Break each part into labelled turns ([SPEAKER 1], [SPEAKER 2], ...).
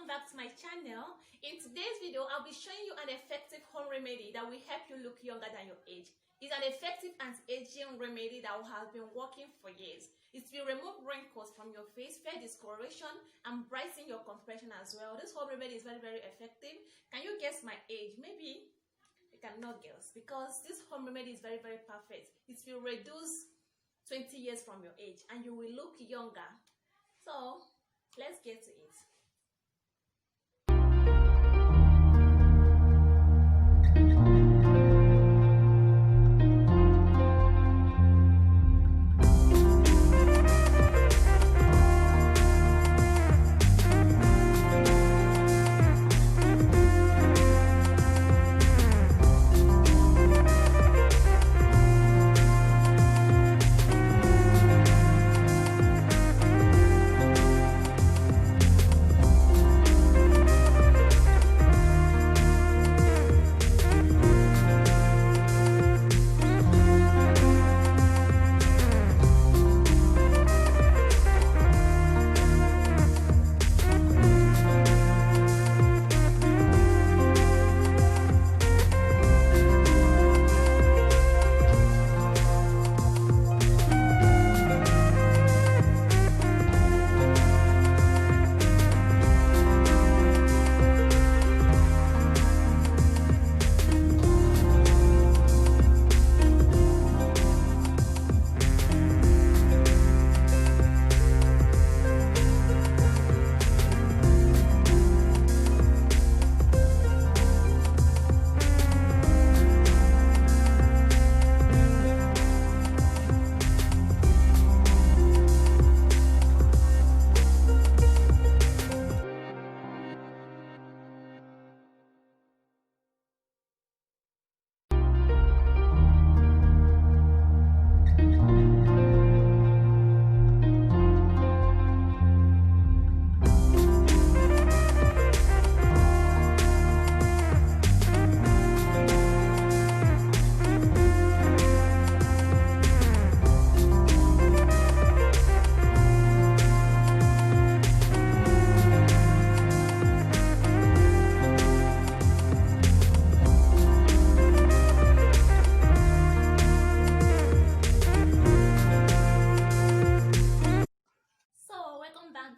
[SPEAKER 1] welcome back to my channel. In today's video, I'll be showing you an effective home remedy that will help you look younger than your age. It's an effective anti-aging remedy that has been working for years. It will remove wrinkles from your face, fair discoloration, and brighten your complexion as well. This home remedy is very, very effective. Can you guess my age? Maybe you cannot guess because this home remedy is very, very perfect. It will reduce 20 years from your age and you will look younger. So let's get to it.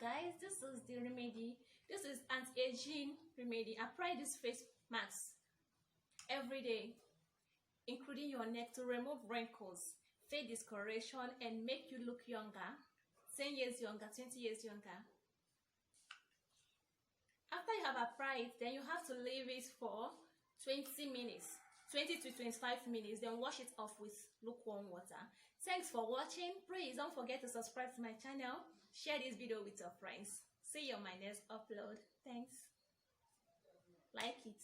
[SPEAKER 1] Guys, this is the remedy. This is anti-aging remedy. Apply this face mask every day, including your neck, to remove wrinkles, fade discoloration, and make you look younger, 10 years younger, 20 years younger. After you have applied it, then you have to leave it for 20 minutes, 20 to 25 minutes, then wash it off with lukewarm water. Thanks for watching. Please don't forget to subscribe to my channel. Share this video with your friends. See you on my next upload. Thanks. Like it.